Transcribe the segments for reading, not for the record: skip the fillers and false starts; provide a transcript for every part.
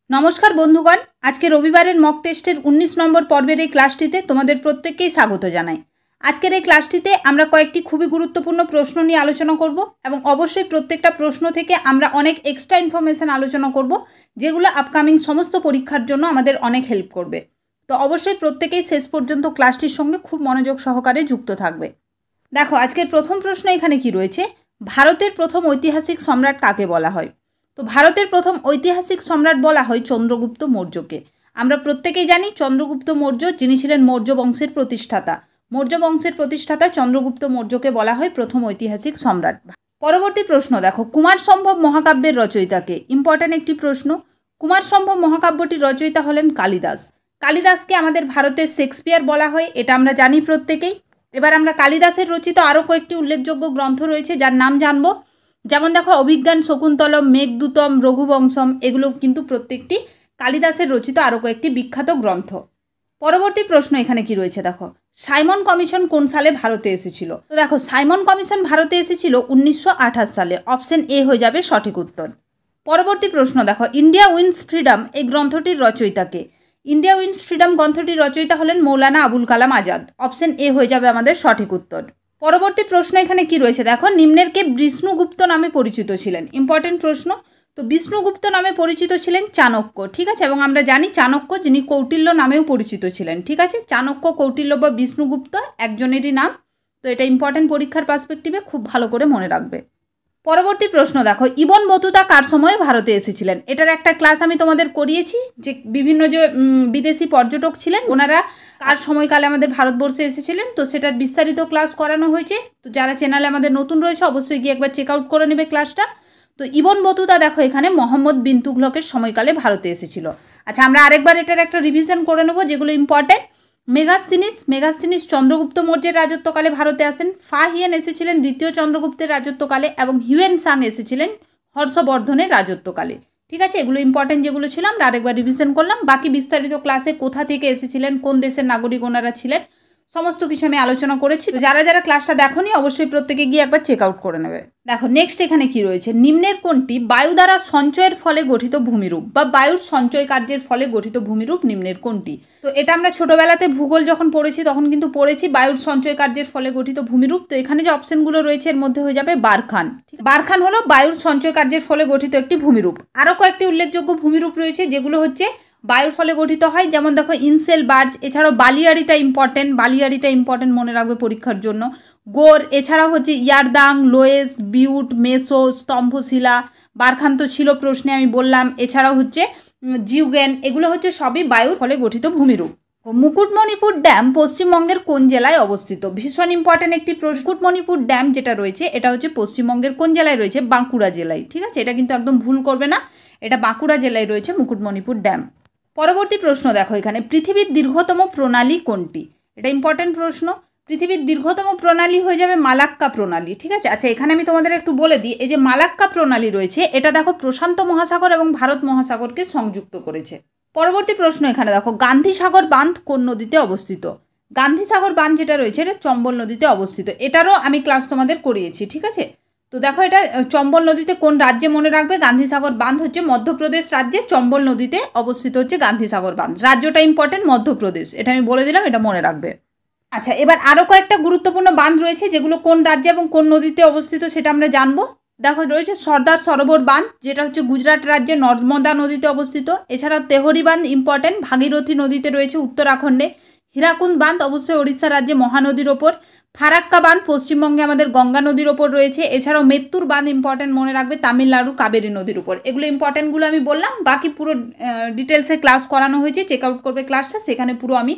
নমস্কার বন্ধুগণ, আজকে রবিবারের মক টেস্টের 19 নম্বর পর্বের এই ক্লাসটিতে তোমাদের প্রত্যেককেই স্বাগত জানাই। আজকের এই ক্লাসটিতে আমরা কয়েকটি খুবই গুরুত্বপূর্ণ প্রশ্ন নিয়ে আলোচনা করব এবং অবশ্যই প্রত্যেকটা প্রশ্ন থেকে আমরা অনেক এক্সট্রা ইনফরমেশন আলোচনা করব, যেগুলো আপকামিং সমস্ত পরীক্ষার জন্য আমাদের অনেক হেল্প করবে। তো অবশ্যই প্রত্যেকেই শেষ পর্যন্ত ক্লাসটির সঙ্গে খুব মনোযোগ সহকারে যুক্ত থাকবে। দেখো, আজকের প্রথম প্রশ্ন এখানে কি রয়েছে, ভারতের প্রথম ঐতিহাসিক সম্রাট কাকে বলা হয়? তো ভারতের প্রথম ঐতিহাসিক সম্রাট বলা হয় চন্দ্রগুপ্ত মৌর্যকে। আমরা প্রত্যেকেই জানি চন্দ্রগুপ্ত মৌর্য যিনি ছিলেন মৌর্য বংশের প্রতিষ্ঠাতা। মৌর্য বংশের প্রতিষ্ঠাতা চন্দ্রগুপ্ত মৌর্যকে বলা হয় প্রথম ঐতিহাসিক সম্রাট। পরবর্তী প্রশ্ন দেখো, কুমার সম্ভব মহাকাব্যের রচয়িতাকে? ইম্পর্ট্যান্ট একটি প্রশ্ন। কুমার সম্ভব মহাকাব্যটির রচয়িতা হলেন কালিদাস। কালিদাসকে আমাদের ভারতের শেক্সপিয়ার বলা হয়, এটা আমরা জানি প্রত্যেকেই। এবার আমরা কালিদাসের রচিত আরও কয়েকটি উল্লেখযোগ্য গ্রন্থ রয়েছে যার নাম জানবো। যেমন দেখো, অভিজ্ঞান শকুন্তলম, মেঘদূতম, রঘুবংশম, এগুলো কিন্তু প্রত্যেকটি কালিদাসের রচিত আরও কয়েকটি বিখ্যাত গ্রন্থ। পরবর্তী প্রশ্ন এখানে কি রয়েছে দেখো, সাইমন কমিশন কোন সালে ভারতে এসেছিল? তো দেখো, সাইমন কমিশন ভারতে এসেছিল 1928 সালে। অপশন এ হয়ে যাবে সঠিক উত্তর। পরবর্তী প্রশ্ন দেখো, ইন্ডিয়া উইন্স ফ্রিডম এই গ্রন্থটির রচয়িতাকে? ইন্ডিয়া উইন্স ফ্রিডম গ্রন্থটির রচয়িতা হলেন মৌলানা আবুল কালাম আজাদ। অপশন এ হয়ে যাবে আমাদের সঠিক উত্তর। পরবর্তী প্রশ্ন এখানে কি রয়েছে দেখো, নিম্নের কে বিষ্ণুগুপ্ত নামে পরিচিত ছিলেন? ইম্পর্টেন্ট প্রশ্ন। তো বিষ্ণুগুপ্ত নামে পরিচিত ছিলেন চাণক্য, ঠিক আছে, এবং আমরা জানি চাণক্য যিনি কৌটিল্য নামেও পরিচিত ছিলেন, ঠিক আছে। চাণক্য, কৌটিল্য বা বিষ্ণুগুপ্ত একজনেরই নাম। তো এটা ইম্পর্টেন্ট, পরীক্ষার পার্সপেক্টিভে খুব ভালো করে মনে রাখবে। পরবর্তী প্রশ্ন দেখো, ইবন বতুতা কার সময়ে ভারতে এসেছিলেন? এটার একটা ক্লাস আমি তোমাদের করিয়েছি, যে বিভিন্ন যে বিদেশি পর্যটক ছিলেন ওনারা কার সময়কালে আমাদের ভারতবর্ষে এসেছিলেন, তো সেটার বিস্তারিত ক্লাস করানো হয়েছে। তো যারা চ্যানেলে আমাদের নতুন রয়েছে অবশ্যই গিয়ে একবার চেক আউট করে নেবে ক্লাসটা। তো ইবন বতুতা দেখো এখানে মোহাম্মদ বিন তুগলকের সময়কালে ভারতে এসেছিল। আচ্ছা, আমরা আরেকবার এটার একটা রিভিশন করে নেবো যেগুলো ইম্পর্টেন্ট। মেগাস্তিনিস চন্দ্রগুপ্ত মৌর্যের রাজত্বকালে ভারতে আসেন। ফাহিয়ান এসেছিলেন দ্বিতীয় চন্দ্রগুপ্তের রাজত্বকালে এবং হিউয়েন সাং এসেছিলেন হর্ষবর্ধনের রাজত্বকালে, ঠিক আছে। এগুলো ইম্পর্টেন্ট যেগুলো ছিল আমরা আরেকবার রিভিশন করলাম। বাকি বিস্তারিত ক্লাসে কোথা থেকে এসেছিলেন, কোন দেশের নাগরিক ওনারা ছিলেন, সমস্ত কিছু আমি আলোচনা করেছি। তো যারা যারা ক্লাসটা দেখোনি অবশ্যই প্রত্যেকে গিয়ে একবার চেক আউট করে নেবে। দেখো, নেক্সট এখানে কি রয়েছে, নিম্নের কোনটি বায়ু দ্বারা সঞ্চয়ের ফলে গঠিত ভূমিরূপ বা বায়ুর সঞ্চয় কার্যের ফলে গঠিত ভূমিরূপ নিম্নের কোনটি? তো এটা আমরা ছোটবেলাতে ভূগোল যখন পড়েছি তখন কিন্তু পড়েছি বায়ুর সঞ্চয় কার্যের ফলে গঠিত ভূমিরূপ। তো এখানে যে অপশনগুলো রয়েছে এর মধ্যে হয়ে যাবে বারখান। বারখান হলো বায়ুর সঞ্চয় কার্যের ফলে গঠিত একটি ভূমিরূপ। আরও কয়েকটি উল্লেখযোগ্য ভূমিরূপ রয়েছে যেগুলো হচ্ছে বায়ুর ফলে গঠিত হয়, যেমন দেখো ইনসেল বার্জ, এছাড়াও বালিয়াড়িটা ইম্পর্টেন্ট মনে রাখবে পরীক্ষার জন্য। গোর, এছাড়াও হচ্ছে ইয়ারদাং, লোয়েস, বিউট, মেসো, স্তম্ভশিলা, বারখান তো ছিল প্রশ্নে আমি বললাম। এছাড়াও হচ্ছে জিউগেন, এগুলো হচ্ছে সবই বায়ুর ফলে গঠিত ভূমিরূপ। মুকুটমণিপুর ড্যাম পশ্চিমবঙ্গের কোন জেলায় অবস্থিত? ভীষণ ইম্পর্টেন্ট একটি প্রশ্ন। মুকুটমণিপুর ড্যাম যেটা রয়েছে এটা হচ্ছে পশ্চিমবঙ্গের কোন জেলায় রয়েছে? বাঁকুড়া জেলায়, ঠিক আছে। এটা কিন্তু একদম ভুল করবে না, এটা বাঁকুড়া জেলায় রয়েছে মুকুটমণিপুর ড্যাম। পরবর্তী প্রশ্ন দেখো, এখানে পৃথিবীর দীর্ঘতম প্রণালী কোনটি? এটা ইম্পর্টেন্ট প্রশ্ন। পৃথিবীর দীর্ঘতম প্রণালী হয়ে যাবে মালাক্কা প্রণালী, ঠিক আছে। আচ্ছা, এখানে আমি তোমাদের একটু বলে দিই, এই যে মালাক্কা প্রণালী রয়েছে এটা দেখো প্রশান্ত মহাসাগর এবং ভারত মহাসাগরকে সংযুক্ত করেছে। পরবর্তী প্রশ্ন এখানে দেখো, গান্ধী সাগর বাঁধ কোন নদীতে অবস্থিত? গান্ধী সাগর বাঁধ যেটা রয়েছে এটা চম্বল নদীতে অবস্থিত। এটারও আমি ক্লাস তোমাদের করিয়েছি, ঠিক আছে। তো দেখো, এটা চম্বল নদীতে কোন রাজ্যে মনে রাখবে, গান্ধীসাগর বাঁধ হচ্ছে মধ্যপ্রদেশ রাজ্যে চম্বল নদীতে অবস্থিত হচ্ছে গান্ধীসাগর বাঁধ। রাজ্যটা ইম্পর্টেন্ট, মধ্যপ্রদেশ, এটা আমি বলে দিলাম, এটা মনে রাখবে। আচ্ছা, এবার আরও কয়েকটা গুরুত্বপূর্ণ বাঁধ রয়েছে যেগুলো কোন রাজ্যে এবং কোন নদীতে অবস্থিত সেটা আমরা জানবো। দেখো, রয়েছে সর্দার সরোবর বাঁধ যেটা হচ্ছে গুজরাট রাজ্যে নর্মদা নদীতে অবস্থিত। এছাড়া তেহরি বাঁধ ইম্পর্টেন্ট, ভাগীরথী নদীতে রয়েছে উত্তরাখণ্ডে। হীরাকুন্দ বাঁধ অবশ্যই ওড়িশা রাজ্যে মহানদীর ওপর। ফারাক্কা বাঁধ পশ্চিমবঙ্গে আমাদের গঙ্গা নদীর ওপর রয়েছে। এছাড়াও মেত্তুর বাঁধ ইম্পর্টেন্ট, মনে রাখবে তামিলনাড়ু কাবেরী নদীর উপর। এগুলো ইম্পর্টেন্টগুলো আমি বললাম, বাকি পুরো ডিটেলসে ক্লাস করানো হয়েছে, চেক আউট করবে ক্লাসটা, সেখানে পুরো আমি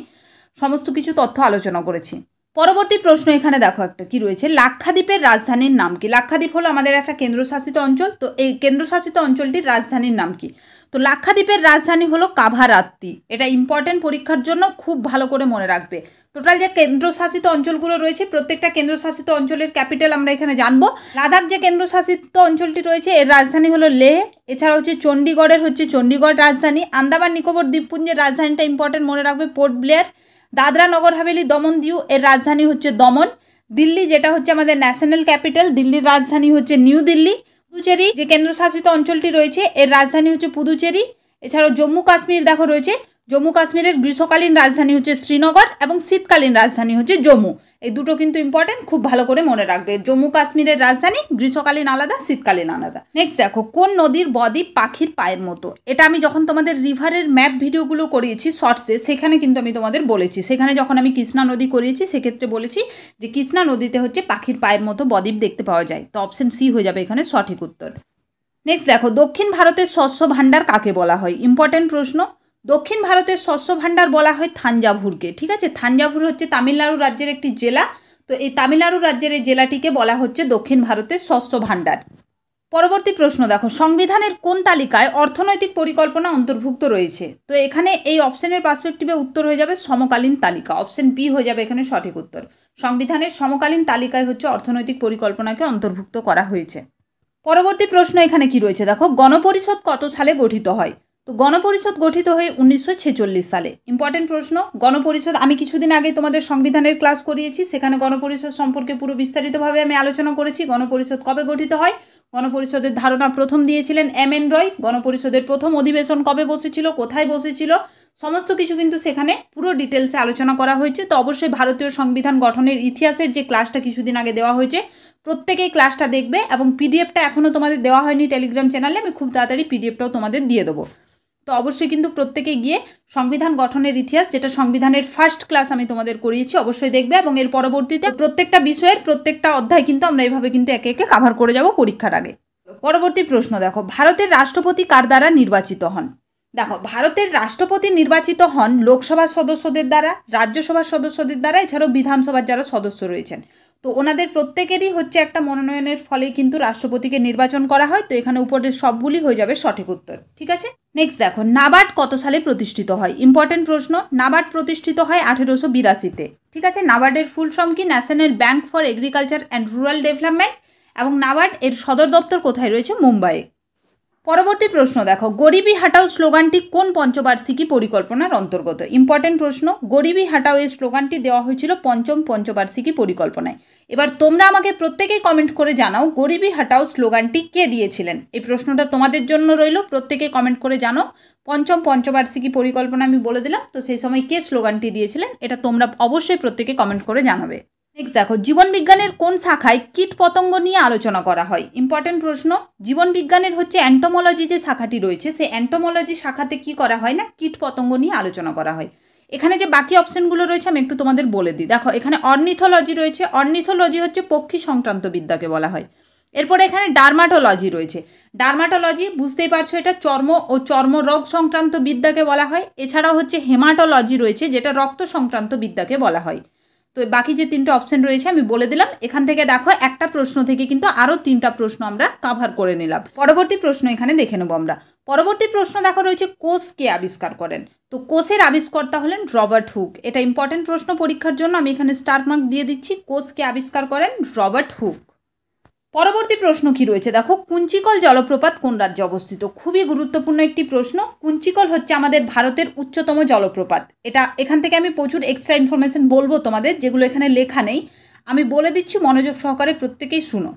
সমস্ত কিছু তথ্য আলোচনা করেছি। পরবর্তী প্রশ্ন এখানে দেখো একটা কি রয়েছে, লাক্ষাদ্বীপের রাজধানীর নাম কি? লাক্ষাদ্বীপ হলো আমাদের একটা কেন্দ্রশাসিত অঞ্চল, তো এই কেন্দ্রশাসিত অঞ্চলটির রাজধানীর নাম কি? তো লাক্ষাদ্বীপের রাজধানী হলো কাভারাত্তি। এটা ইম্পর্টেন্ট, পরীক্ষার জন্য খুব ভালো করে মনে রাখবে। টোটাল যে কেন্দ্রশাসিত অঞ্চলগুলো রয়েছে প্রত্যেকটা কেন্দ্রশাসিত অঞ্চলের ক্যাপিটাল আমরা এখানে জানবো। লাদাখ যে কেন্দ্রশাসিত অঞ্চলটি রয়েছে এর রাজধানী হলো লেহ। এছাড়া হচ্ছে চণ্ডীগড়ের হচ্ছে চণ্ডীগড় রাজধানী। আন্দামান নিকোবর দ্বীপপুঞ্জের রাজধানীটা ইম্পর্টেন্ট, মনে রাখবে পোর্ট ব্লেয়ার। দাদরা নগর হাভেলি দমন দিউ এর রাজধানী হচ্ছে দমন। দিল্লি যেটা হচ্ছে আমাদের ন্যাশনাল ক্যাপিটাল, দিল্লির রাজধানী হচ্ছে নিউ দিল্লি। পুদুচেরি যে কেন্দ্রশাসিত অঞ্চলটি রয়েছে এর রাজধানী হচ্ছে পুদুচেরি। এছাড়াও জম্মু কাশ্মীর দেখো রয়েছে, জম্মু কাশ্মীরের গ্রীষ্মকালীন রাজধানী হচ্ছে শ্রীনগর এবং শীতকালীন রাজধানী হচ্ছে জম্মু। এই দুটো কিন্তু ইম্পর্টেন্ট, খুব ভালো করে মনে রাখবে। জম্মু কাশ্মীরের রাজধানী গ্রীষ্মকালীন আলাদা, শীতকালীন আলাদা। নেক্সট দেখো, কোন নদীর বদ্বীপ পাখির পায়ের মতো? এটা আমি যখন তোমাদের রিভারের ম্যাপ ভিডিওগুলো করিয়েছি শর্টসে, সেখানে কিন্তু আমি তোমাদের বলেছি, সেখানে যখন আমি কৃষ্ণা নদী করিয়েছি সেক্ষেত্রে বলেছি যে কৃষ্ণা নদীতে হচ্ছে পাখির পায়ের মতো বদ্বীপ দেখতে পাওয়া যায়। তো অপশন সি হয়ে যাবে এখানে সঠিক উত্তর। নেক্সট দেখো, দক্ষিণ ভারতের শস্য ভাণ্ডার কাকে বলা হয়? ইম্পর্টেন্ট প্রশ্ন। দক্ষিণ ভারতের শস্য ভাণ্ডার বলা হয় থাঞ্জাভুরকে। ঠিক আছে, থাঞ্জাভুর হচ্ছে তামিলনাড়ু রাজ্যের একটি জেলা। তো এই তামিলনাড়ু রাজ্যের এই জেলাটিকে বলা হচ্ছে দক্ষিণ ভারতের শস্য ভাণ্ডার। পরবর্তী প্রশ্ন দেখো, সংবিধানের কোন তালিকায় অর্থনৈতিক পরিকল্পনা অন্তর্ভুক্ত রয়েছে? তো এখানে এই অপশনের পার্সপেক্টিভে উত্তর হয়ে যাবে সমকালীন তালিকা। অপশন বি হয়ে যাবে এখানে সঠিক উত্তর। সংবিধানের সমকালীন তালিকায় হচ্ছে অর্থনৈতিক পরিকল্পনাকে অন্তর্ভুক্ত করা হয়েছে। পরবর্তী প্রশ্ন এখানে কি রয়েছে দেখো, গণপরিষদ কত সালে গঠিত হয়? তো গণপরিষদ গঠিত হয় 1946 সালে। ইম্পর্টেন্ট প্রশ্ন। গণপরিষদ আমি কিছুদিন আগে তোমাদের সংবিধানের ক্লাস করিয়েছি, সেখানে গণপরিষদ সম্পর্কে পুরো বিস্তারিতভাবে আমি আলোচনা করেছি। গণপরিষদ কবে গঠিত হয়, গণপরিষদের ধারণা প্রথম দিয়েছিলেন এম.এন. রয়, গণপরিষদের প্রথম অধিবেশন কবে বসেছিল, কোথায় বসেছিল, সমস্ত কিছু কিন্তু সেখানে পুরো ডিটেলসে আলোচনা করা হয়েছে। তো অবশ্যই ভারতীয় সংবিধান গঠনের ইতিহাসের যে ক্লাসটা কিছুদিন আগে দেওয়া হয়েছে, প্রত্যেকেই ক্লাসটা দেখবে। এবং পিডিএফটা এখনও তোমাদের দেওয়া হয়নি টেলিগ্রাম চ্যানেলে, আমি খুব তাড়াতাড়ি পিডিএফটাও তোমাদের দিয়ে দেবো। তো অবশ্যই কিন্তু প্রত্যেকে গিয়ে সংবিধান গঠনের ইতিহাস, যেটা সংবিধানের ফার্স্ট ক্লাস আমি তোমাদের করিয়েছি, অবশ্যই দেখবে। এবং এর পরবর্তীতে প্রত্যেকটা বিষয়ের প্রত্যেকটা অধ্যায় কিন্তু আমরা এইভাবে কিন্তু একে একে কাভার করে যাব পরীক্ষার আগে। পরবর্তী প্রশ্ন দেখো, ভারতের রাষ্ট্রপতি কার দ্বারা নির্বাচিত হন? দেখো, ভারতের রাষ্ট্রপতি নির্বাচিত হন লোকসভার সদস্যদের দ্বারা, রাজ্যসভার সদস্যদের দ্বারা, এছাড়াও বিধানসভার যারা সদস্য রয়েছেন। তো ওনাদের প্রত্যেকেরই হচ্ছে একটা মনোনয়নের ফলে কিন্তু রাষ্ট্রপতিকে নির্বাচন করা হয়। তো এখানে উপরের সবগুলি হয়ে যাবে সঠিক উত্তর। ঠিক আছে, নেক্সট দেখো, নাবার্ড কত সালে প্রতিষ্ঠিত হয়? ইম্পর্টেন্ট প্রশ্ন। নাবার্ড প্রতিষ্ঠিত হয় 1882-তে। ঠিক আছে, নাবার্ডের ফুল ফর্ম কি? National bank for agriculture and rural development. এবং নাবার্ড এর সদর দপ্তর কোথায় রয়েছে? মুম্বাইয়ে। পরবর্তী প্রশ্ন দেখো, গরিবি হাটাও স্লোগানটি কোন পঞ্চবার্ষিকী পরিকল্পনার অন্তর্গত? ইম্পর্টেন্ট প্রশ্ন। গরিবি হাটাও এই স্লোগানটি দেওয়া হয়েছিল পঞ্চম পঞ্চবার্ষিকী পরিকল্পনায়। এবার তোমরা আমাকে প্রত্যেকেই কমেন্ট করে জানাও, গরিবি হাটাও স্লোগানটি কে দিয়েছিলেন? এই প্রশ্নটা তোমাদের জন্য রইল, প্রত্যেকে কমেন্ট করে জানো। পঞ্চম পঞ্চবার্ষিকী পরিকল্পনা আমি বলে দিলাম, তো সেই সময় কে স্লোগানটি দিয়েছিলেন এটা তোমরা অবশ্যই প্রত্যেকে কমেন্ট করে জানাবে। নেক্সট দেখো, জীবন বিজ্ঞানের কোন শাখায় কীট পতঙ্গ নিয়ে আলোচনা করা হয়? ইম্পর্টেন্ট প্রশ্ন। জীবন বিজ্ঞানের হচ্ছে অ্যান্টোমোলজি যে শাখাটি রয়েছে, সেই অ্যান্টোমোলজি শাখাতে কি করা হয় না, কীট পতঙ্গ নিয়ে আলোচনা করা হয়। এখানে যে বাকি অপশনগুলো রয়েছে আমি একটু তোমাদের বলে দিই। দেখো, এখানে অর্নিথোলজি রয়েছে। অর্নিথোলজি হচ্ছে পক্ষী সংক্রান্ত বিদ্যাকে বলা হয়। এরপরে এখানে ডার্মাটোলজি রয়েছে। ডার্মাটোলজি বুঝতেই পারছো, এটা চর্ম ও চর্মরোগ সংক্রান্ত বিদ্যাকে বলা হয়। এছাড়াও হচ্ছে হেমাটোলজি রয়েছে, যেটা রক্ত সংক্রান্ত বিদ্যাকে বলা হয়। তো বাকি যে তিনটে অপশন রয়েছে আমি বলে দিলাম। এখান থেকে দেখো, একটা প্রশ্ন থেকে কিন্তু আরও তিনটা প্রশ্ন আমরা কাভার করে নিলাম। পরবর্তী প্রশ্ন এখানে দেখে নেবো আমরা। পরবর্তী প্রশ্ন দেখো রয়েছে, কোষ কে আবিষ্কার করেন? তো কোষের আবিষ্কর্তা হলেন রবার্ট হুক। এটা ইম্পর্টেন্ট প্রশ্ন পরীক্ষার জন্য, আমি এখানে স্টার মার্ক দিয়ে দিচ্ছি। কোষ কে আবিষ্কার করেন? Robert Hooke. পরবর্তী প্রশ্ন কি রয়েছে দেখো, কুঞ্চিকল জলপ্রপাত কোন রাজ্যে অবস্থিত? খুবই গুরুত্বপূর্ণ একটি প্রশ্ন। কুঞ্চিকল হচ্ছে আমাদের ভারতের উচ্চতম জলপ্রপাত। এটা এখান থেকে আমি প্রচুর এক্সট্রা ইনফরমেশন বলবো তোমাদের, যেগুলো এখানে লেখা নেই। আমি বলে দিচ্ছি, মনোযোগ সহকারে প্রত্যেকেই শুনো।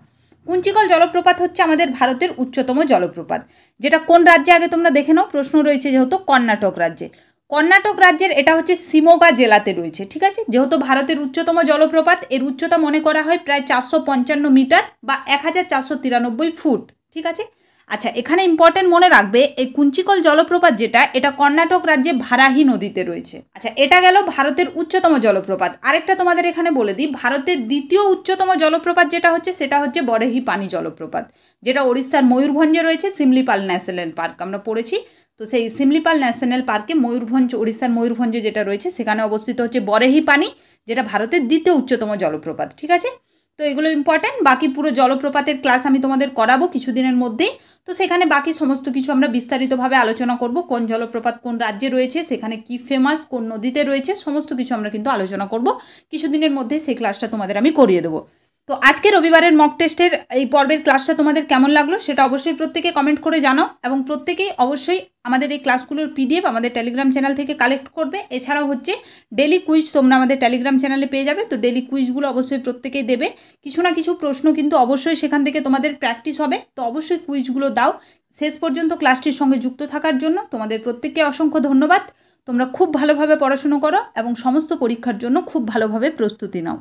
কুঞ্চিকল জলপ্রপাত হচ্ছে আমাদের ভারতের উচ্চতম জলপ্রপাত, যেটা কোন রাজ্যে আগে তোমরা দেখে নাও। প্রশ্ন রয়েছে যেহেতু কর্ণাটক রাজ্যে। কর্ণাটক রাজ্যের এটা হচ্ছে শিমোগা জেলাতে রয়েছে। ঠিক আছে, যেহেতু ভারতের উচ্চতম জলপ্রপাত, এর উচ্চতা মনে করা হয় প্রায় 455 মিটার বা 1493 ফুট। ঠিক আছে, আচ্ছা এখানে ইম্পর্টেন্ট মনে রাখবে, এই কুঞ্চিকল জলপ্রপাত যেটা, এটা কর্ণাটক রাজ্যে ভারাহি নদীতে রয়েছে। আচ্ছা, এটা গেল ভারতের উচ্চতম জলপ্রপাত। আরেকটা তোমাদের এখানে বলে দিই, ভারতের দ্বিতীয় উচ্চতম জলপ্রপাত যেটা হচ্ছে, সেটা হচ্ছে বরেহি পানি জলপ্রপাত, যেটা ওড়িশার ময়ূরভঞ্জে রয়েছে। সিমলিপাল ন্যাশনাল পার্ক আমরা পড়েছি। তো সেই সিমলিপাল ন্যাশনাল পার্কে ময়ূরভঞ্জ, ওড়িশার ময়ূরভঞ্জে যেটা রয়েছে, সেখানে অবস্থিত হচ্ছে বরেহি পানি, যেটা ভারতের দ্বিতীয় উচ্চতম জলপ্রপাত। ঠিক আছে, তো এগুলো ইম্পর্টেন্ট। বাকি পুরো জলপ্রপাতের ক্লাস আমি তোমাদের করাবো কিছুদিনের মধ্যেই। তো সেখানে বাকি সমস্ত কিছু আমরা বিস্তারিতভাবে আলোচনা করব। কোন জলপ্রপাত কোন রাজ্যে রয়েছে, সেখানে কি ফেমাস, কোন নদীতে রয়েছে, সমস্ত কিছু আমরা কিন্তু আলোচনা করব কিছুদিনের মধ্যে। সেই ক্লাসটা তোমাদের আমি করিয়ে দেবো। তো আজকে রবিবারের মক টেস্টের এই পর্বের ক্লাসটা তোমাদের কেমন লাগলো সেটা অবশ্যই প্রত্যেকে কমেন্ট করে জানাও। এবং প্রত্যেকেই অবশ্যই আমাদের এই ক্লাসগুলোর পিডিএফ আমাদের টেলিগ্রাম চ্যানেল থেকে কালেক্ট করবে। এছাড়াও হচ্ছে ডেলি কুইজ তোমরা আমাদের টেলিগ্রাম চ্যানেলে পেয়ে যাবে। তো ডেলি কুইজগুলো অবশ্যই প্রত্যেকেই দেবে। কিছু না কিছু প্রশ্ন কিন্তু অবশ্যই সেখান থেকে তোমাদের প্র্যাকটিস হবে। তো অবশ্যই কুইজগুলো দাও। শেষ পর্যন্ত ক্লাসটির সঙ্গে যুক্ত থাকার জন্য তোমাদের প্রত্যেককে অসংখ্য ধন্যবাদ। তোমরা খুব ভালোভাবে পড়াশুনো করো এবং সমস্ত পরীক্ষার জন্য খুব ভালোভাবে প্রস্তুতি নাও।